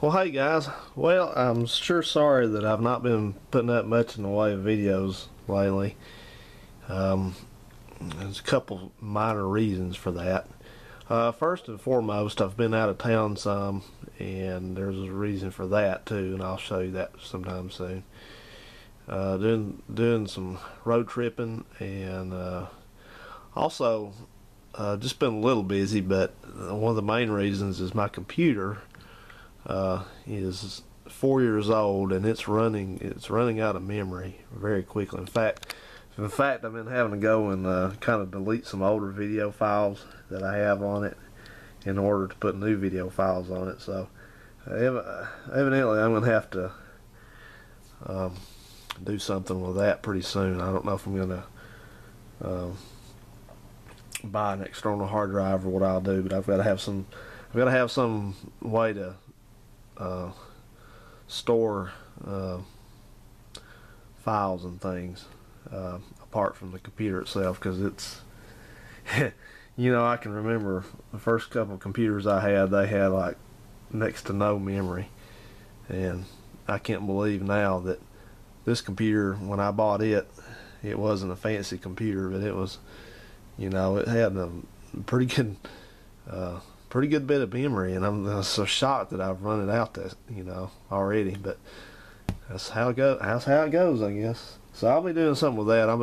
Well, hey guys. Well, I'm sure sorry that I've not been putting up much in the way of videos lately. Um, there's a couple minor reasons for that. First and foremost, I've been out of town some, and there's a reason for that too, and I'll show you that sometime soon. Doing some road tripping, and also just been a little busy. But one of the main reasons is my computer is 4 years old, and it's running out of memory very quickly. In fact, I've been having to go and kind of delete some older video files that I have on it in order to put new video files on it. So evidently I'm going to have to do something with that pretty soon. I don't know if I'm going to buy an external hard drive or what I'll do, but I've got to have some way to store files and things apart from the computer itself, because it's I can remember the first couple of computers I had, they had like next to no memory, and I can't believe now that this computer, when I bought it wasn't a fancy computer, but it was, it had a pretty good bit of memory, and I'm so shocked that I've run it out already. But that's how it goes, I guess. So I'll be doing something with that. I'm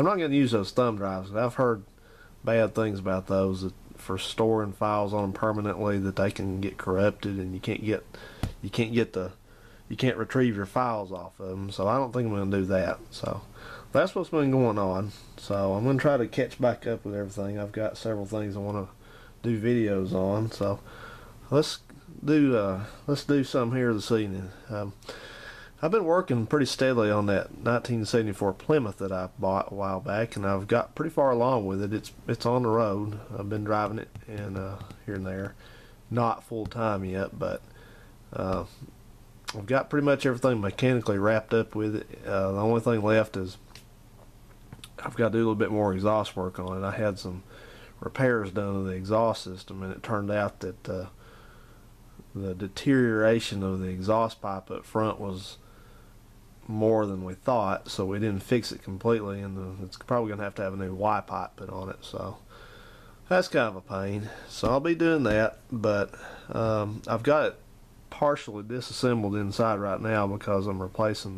not going to use those thumb drives. I've heard bad things about those, that for storing files on them permanently, that they can get corrupted, and you can't retrieve your files off of them. So I don't think I'm going to do that. So that's what's been going on. So I'm going to try to catch back up with everything. I've got several things I want to do videos on, so let's do some here this evening. I've been working pretty steadily on that 1974 Plymouth that I bought a while back, and I've got pretty far along with it. It's on the road. I've been driving it and here and there, not full time yet, but I've got pretty much everything mechanically wrapped up with it. The only thing left is I've got to do a little bit more exhaust work on it. I had some repairs done to the exhaust system, and it turned out that the deterioration of the exhaust pipe up front was more than we thought, so we didn't fix it completely, and it's probably going to have a new Y pipe put on it, so that's kind of a pain. So I'll be doing that, but I've got it partially disassembled inside right now because I'm replacing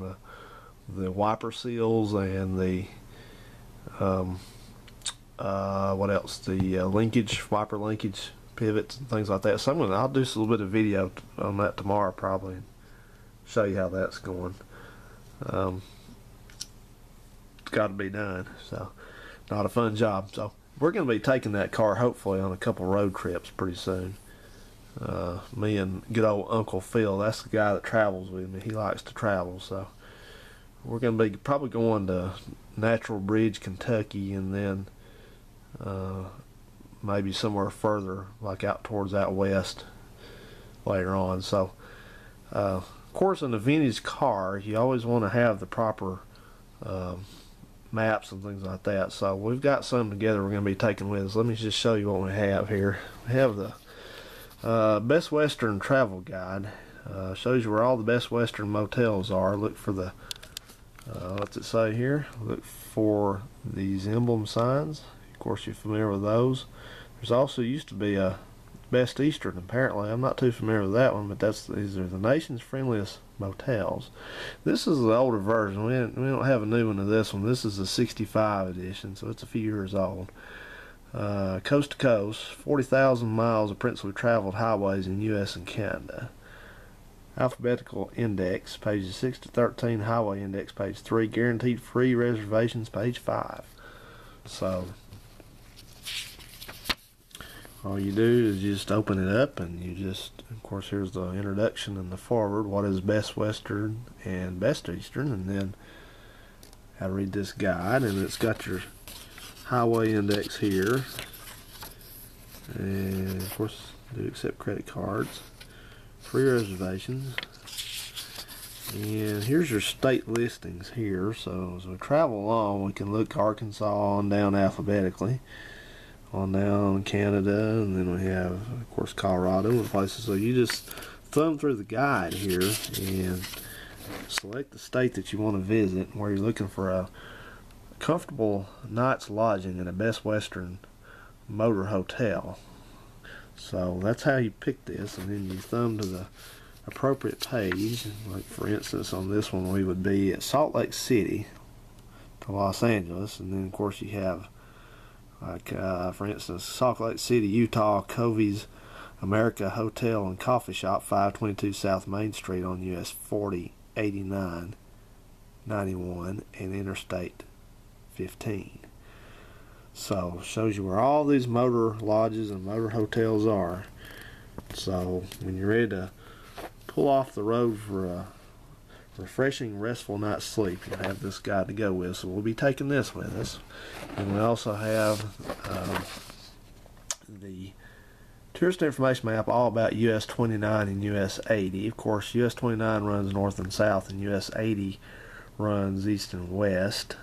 the wiper seals and the what else? The wiper linkage pivots and things like that. So I'll do a little bit of video on that tomorrow probably, and show you how that's going. It's got to be done. So not a fun job. So we're going to be taking that car hopefully on a couple road trips pretty soon. Me and good old Uncle Phil, that's the guy that travels with me. He likes to travel, so we're going to be probably going to Natural Bridge, Kentucky, and then maybe somewhere further, like out towards out west later on. So of course, in a vintage car, you always want to have the proper maps and things like that. So we've got some together we're going to be taking with us. Let me just show you what we have here. We have the Best Western Travel Guide. Shows you where all the Best Western motels are. Look for the what's it say here? Look for these emblem signs. Of course, you're familiar with those. There's also used to be a Best Eastern, apparently. I'm not too familiar with that one, but these are the nation's friendliest motels. This is the older version. We don't have a new one of this one. This is the 65 edition, so it's a few years old. Coast to coast, 40,000 miles of principally traveled highways in U.S. and Canada. Alphabetical index, pages 6 to 13. Highway index, page 3. Guaranteed free reservations, page 5. So all you do is just open it up, and of course, here's the introduction and the forward. What is Best Western and Best Eastern, and then how to read this guide, and it's got your highway index here, and of course, do accept credit cards, free reservations, and here's your state listings here. So as we travel along, we can look Arkansas on down alphabetically, on down Canada, and then we have, of course, Colorado and places. So you just thumb through the guide here and select the state that you want to visit, where you're looking for a comfortable night's lodging in a Best Western motor hotel. So that's how you pick this, and then you thumb to the appropriate page. Like for instance on this one we would be at Salt Lake City to Los Angeles, and then of course you have like for instance Salt Lake City, Utah, Covey's America Hotel and Coffee Shop, 522 South Main Street on US 40 89 91 and Interstate 15. So shows you where all these motor lodges and motor hotels are. So when you're ready to pull off the road for a refreshing, restful night's sleep, you have this guide to go with. So we'll be taking this with us, and we also have the tourist information map all about US 29 and US 80. Of course, US 29 runs north and south, and US 80 runs east and west.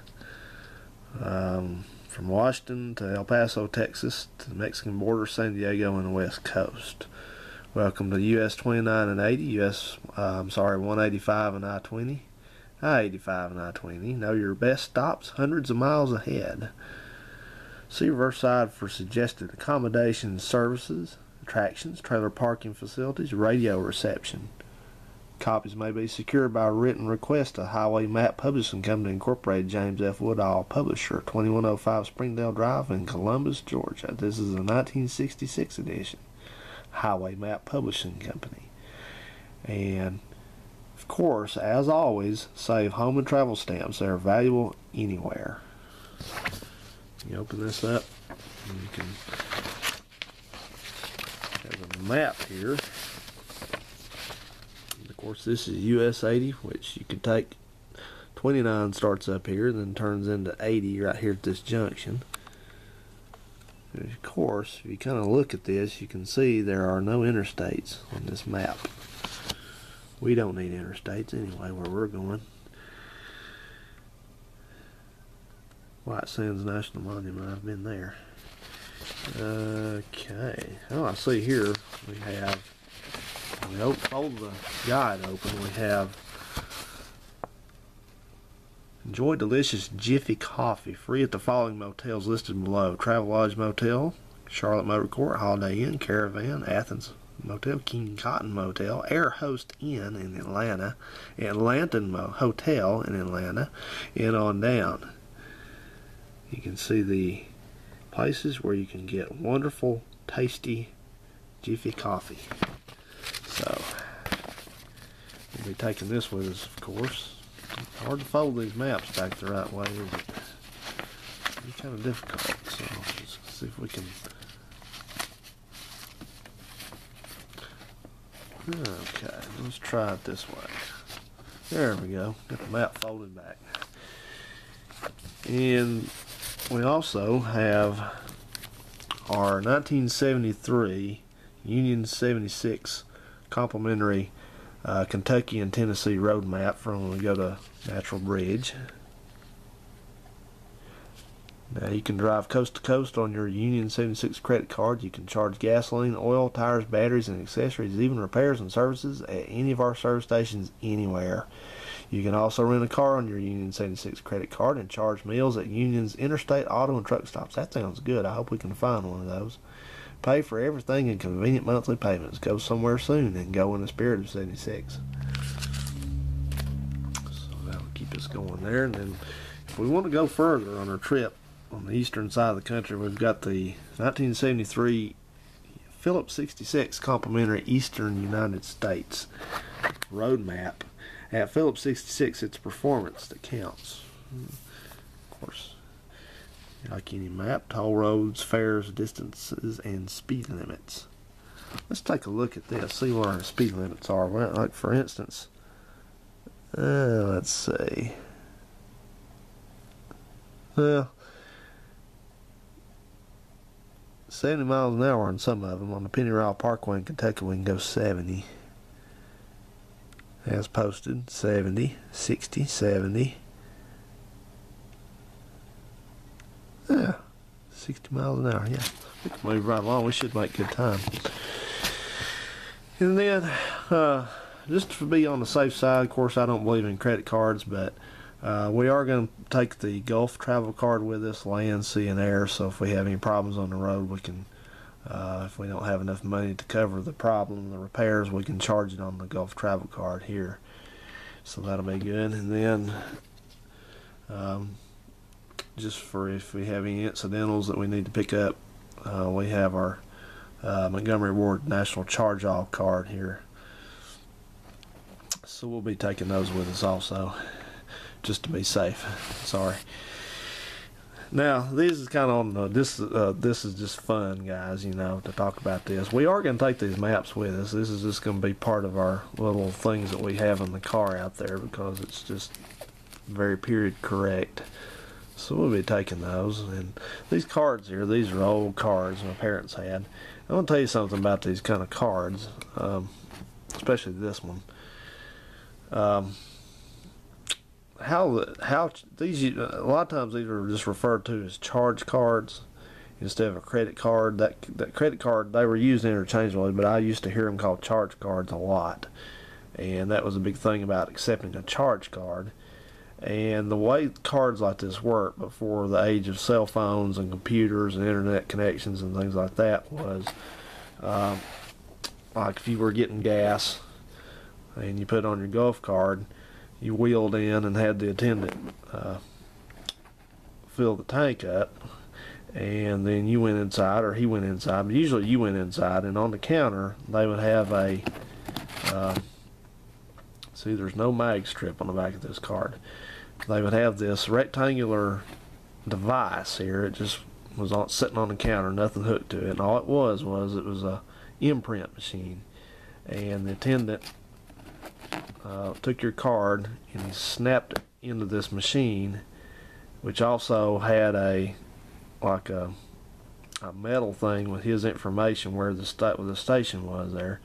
From Washington to El Paso, Texas, to the Mexican border, San Diego, and the West Coast. Welcome to US 29 and 80, 185 and I-20, I-85 and I-20. Know your best stops hundreds of miles ahead. See reverse side for suggested accommodations, services, attractions, trailer parking facilities, radio reception. Copies may be secured by written request to Highway Map Publishing Company Incorporated, James F. Woodall, publisher, 2105 Springdale Drive in Columbus, Georgia. This is a 1966 edition. Highway Map Publishing Company. And of course, as always, save home and travel stamps. They are valuable anywhere. You open this up and you can have a map here. Of course, this is US 80, which you can take. 29 starts up here, then turns into 80 right here at this junction. And of course, if you kind of look at this, you can see there are no interstates on this map. We don't need interstates anyway where we're going. White Sands National Monument, I've been there. Okay, oh, I see here we have, when we fold the guide open, we have enjoy delicious Jiffy coffee free at the following motels listed below: Travelodge Motel, Charlotte Motor Court, Holiday Inn, Caravan, Athens Motel, King Cotton Motel, Air Host Inn in Atlanta, Atlantan Hotel in Atlanta, and on down. You can see the places where you can get wonderful, tasty Jiffy coffee. So we'll be taking this with us, of course. Hard to fold these maps back the right way, is it? It's kind of difficult, so let's see if we can. Okay, let's try it this way. There we go. Get the map folded back. And we also have our 1973 Union 76 complimentary Kentucky and Tennessee road map from when we go to Natural Bridge. Now you can drive coast to coast on your Union 76 credit card. You can charge gasoline, oil, tires, batteries, and accessories, even repairs and services at any of our service stations anywhere. You can also rent a car on your Union 76 credit card and charge meals at Union's interstate auto and truck stops. That sounds good. I hope we can find one of those. Pay for everything in convenient monthly payments. Go somewhere soon and go in the spirit of 76. So that'll keep us going there. And then if we want to go further on our trip on the eastern side of the country, we've got the 1973 Phillips 66 complimentary Eastern United States road map. At Phillips 66, it's performance that counts. Of course, like any map, toll roads, fares, distances, and speed limits. Let's take a look at this, see what our speed limits are. Well, like for instance, let's see. Well, 70 miles an hour on some of them. On the Pennyroyal Parkway in Kentucky, we can go 70. As posted, 70, 60, 70. Yeah, 60 miles an hour, yeah. We can move right along. We should make good time. And then just to be on the safe side, of course, I don't believe in credit cards, but we are going to take the Gulf travel card with us, land, sea, and air. So if we have any problems on the road, we can, if we don't have enough money to cover the problem, the repairs, we can charge it on the Gulf travel card here. So that'll be good. And then just for if we have any incidentals that we need to pick up, we have our Montgomery Ward National Charge-Off card here. So we'll be taking those with us also, just to be safe. Sorry. Now this is kind of on the, this is just fun, guys, you know, to talk about this. We are going to take these maps with us. This is just going to be part of our little things that we have in the car out there, because it's just very period correct. So we'll be taking those. And these cards here, these are old cards my parents had. I want to tell you something about these kind of cards, especially this one. How these, a lot of times these are just referred to as charge cards instead of a credit card. That credit card, they were used interchangeably, but I used to hear them called charge cards a lot, and that was a big thing about accepting a charge card. And the way cards like this work before the age of cell phones and computers and internet connections and things like that was, like if you were getting gas and you put it on your Gulf card, you wheeled in and had the attendant fill the tank up, and then you went inside, or he went inside, but usually you went inside, and on the counter they would have a see, there's no mag strip on the back of this card. They would have this rectangular device here. It just was sitting on the counter, nothing hooked to it, and all it was a imprint machine. And the attendant took your card and he snapped it into this machine, which also had a metal thing with his information where the station was there,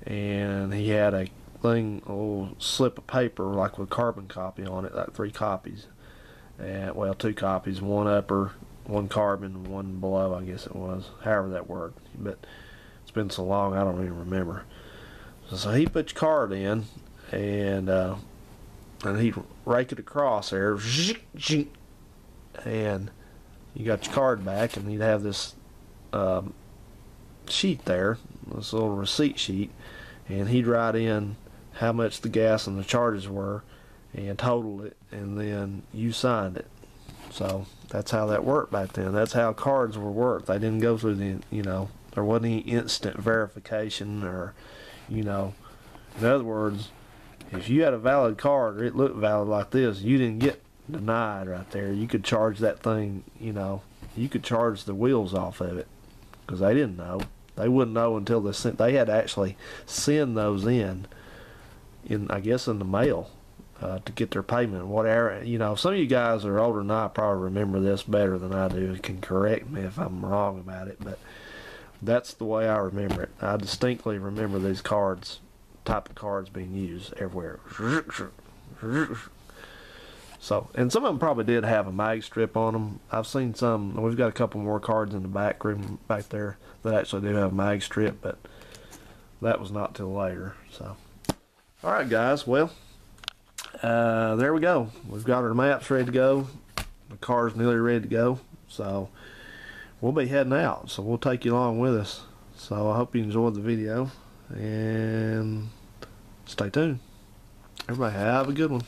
and he had a little slip of paper like with a carbon copy on it, like 3 copies, and well, 2 copies, one upper, one carbon, one below, I guess it was, however that worked, but it's been so long I don't even remember. So he put your card in, and he'd rake it across there, and you got your card back, and he'd have this sheet there, this little receipt sheet, and he'd write in how much the gas and the charges were and total it, and then you signed it. So that's how that worked back then. That's how cards were worked. They didn't go through the, you know, there wasn't any instant verification, or, you know, in other words, if you had a valid card or it looked valid like this, you didn't get denied right there. You could charge that thing, you know, you could charge the wheels off of it, because they didn't know. They wouldn't know until they had to actually send those in I guess in the mail to get their payment, whatever. You know, some of you guys are older than I probably remember this better than I do. You can correct me if I'm wrong about it, but that's the way I remember it. I distinctly remember these cards, type of cards, being used everywhere. So, and some of them probably did have a mag strip on them. I've seen some. We've got a couple more cards in the back room back there that actually do have a mag strip, but that was not till later. So, all right, guys. Well, there we go. We've got our maps ready to go. The car's nearly ready to go. So we'll be heading out. So we'll take you along with us. So I hope you enjoyed the video, and stay tuned. Everybody have a good one.